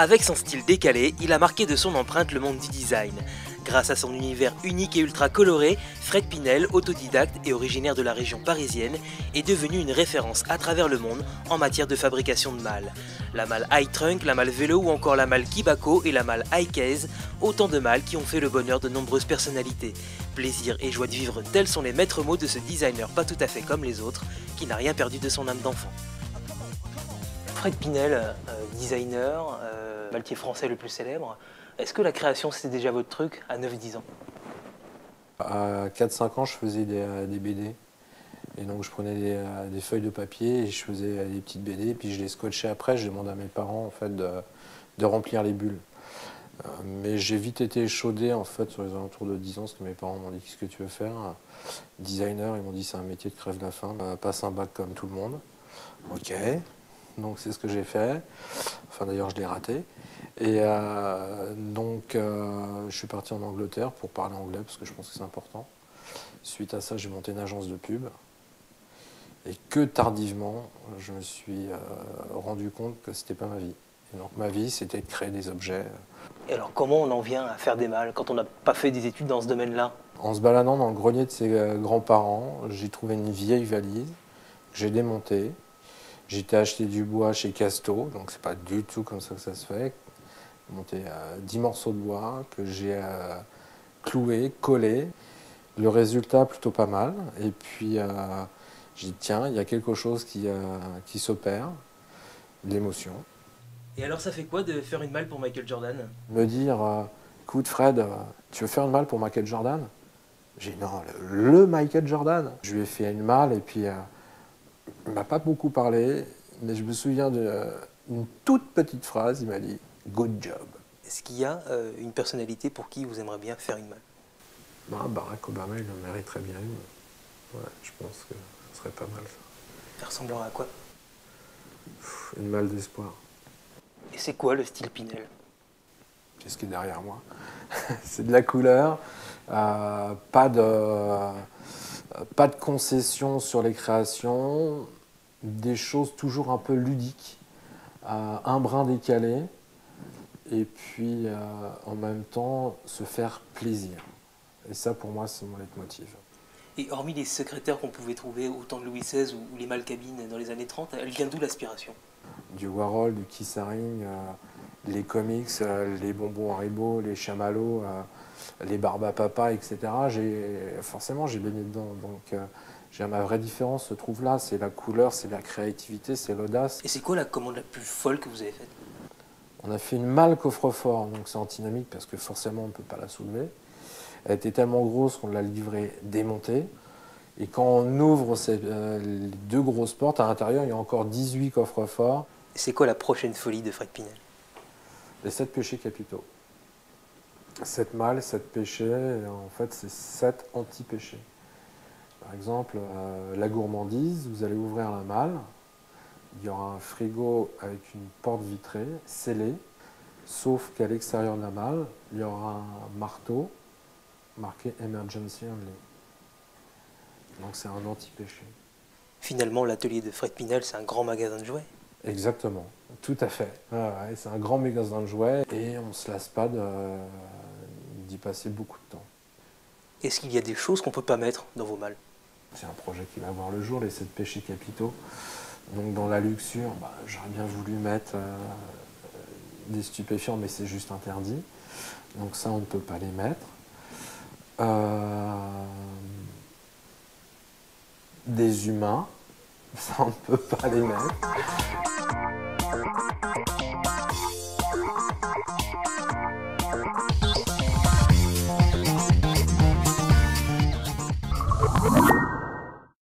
Avec son style décalé, il a marqué de son empreinte le monde du design. Grâce à son univers unique et ultra coloré, Fred Pinel, autodidacte et originaire de la région parisienne, est devenu une référence à travers le monde en matière de fabrication de malles. La malle High Trunk, la malle Vélo ou encore la malle Kibako et la malle High Case, autant de malles qui ont fait le bonheur de nombreuses personnalités. Plaisir et joie de vivre, tels sont les maîtres mots de ce designer pas tout à fait comme les autres, qui n'a rien perdu de son âme d'enfant. Fred Pinel, designer, maltier français le plus célèbre, est-ce que la création c'était déjà votre truc à 9-10 ans? À 4-5 ans, je faisais des BD. Et donc je prenais des feuilles de papier et je faisais des petites BD. Puis je les scotchais après, je demandais à mes parents en fait, de remplir les bulles. Mais j'ai vite été échaudé en fait, sur les alentours de 10 ans, parce que mes parents m'ont dit qu'est-ce que tu veux faire? Designer, ils m'ont dit c'est un métier de crève la faim, passe un bac comme tout le monde. Ok. Donc c'est ce que j'ai fait. Enfin d'ailleurs je l'ai raté. Et je suis parti en Angleterre pour parler anglais parce que je pense que c'est important. Suite à ça, j'ai monté une agence de pub. Et que tardivement, je me suis rendu compte que c'était pas ma vie. Et donc ma vie, c'était de créer des objets. Et alors comment on en vient à faire des malles quand on n'a pas fait des études dans ce domaine-là? En se baladant dans le grenier de ses grands-parents, j'ai trouvé une vieille valise que j'ai démontée. J'étais acheté du bois chez Casto, donc c'est pas du tout comme ça que ça se fait. J'ai monté 10 morceaux de bois que j'ai cloués, collés. Le résultat, plutôt pas mal. Et puis, j'ai dit, tiens, il y a quelque chose qui s'opère, de l'émotion. Et alors ça fait quoi de faire une malle pour Michael Jordan? Me dire, écoute Fred, tu veux faire une malle pour Michael Jordan? J'ai dit, non, le Michael Jordan. Je lui ai fait une malle et puis, il m'a pas beaucoup parlé, mais je me souviens d'une toute petite phrase, il m'a dit, good job. Est-ce qu'il y a une personnalité pour qui vous aimeriez bien faire une malle? Barack Obama, il en mériterait bien une. Ouais, je pense que ce serait pas mal ça. Ça ressemblerait à quoi? Une malle d'espoir. Et c'est quoi le style Pinel? Qu'est-ce qui est derrière moi? C'est de la couleur, pas de concession sur les créations, des choses toujours un peu ludiques, un brin décalé, et puis en même temps se faire plaisir. Et ça, pour moi, c'est mon leitmotiv. Et hormis les secrétaires qu'on pouvait trouver au temps de Louis XVI ou les malles-cabines dans les années 30, elle vient d'où l'aspiration? Du Warhol, du Keith Haring, les comics, les bonbons Haribo, les chamallows, les Barbapapa, etc. Forcément, j'ai baigné dedans. Donc, ma vraie différence se trouve là. C'est la couleur, c'est la créativité, c'est l'audace. Et c'est quoi la commande la plus folle que vous avez faite? On a fait une malle coffre-fort, donc c'est antinamique parce que forcément on ne peut pas la soulever. Elle était tellement grosse qu'on l'a livrée démontée. Et quand on ouvre les deux grosses portes, à l'intérieur, il y a encore 18 coffres-forts. C'est quoi la prochaine folie de Fred Pinel? Les 7 péchés capitaux. 7 malles, 7 péchés, en fait c'est 7 anti-péchés. Par exemple, la gourmandise, vous allez ouvrir la malle, il y aura un frigo avec une porte vitrée, scellée, sauf qu'à l'extérieur de la malle, il y aura un marteau marqué Emergency Only. Donc c'est un anti-péché. Finalement, l'atelier de Fred Pinel, c'est un grand magasin de jouets. Exactement, tout à fait. Ouais, c'est un grand magasin de jouets et on ne se lasse pas d'y passer beaucoup de temps. Est-ce qu'il y a des choses qu'on ne peut pas mettre dans vos malles? C'est un projet qui va voir le jour, les 7 péchés capitaux. Donc dans la luxure, j'aurais bien voulu mettre des stupéfiants, mais c'est juste interdit. Donc ça, on ne peut pas les mettre. Des humains, ça on ne peut pas les mettre.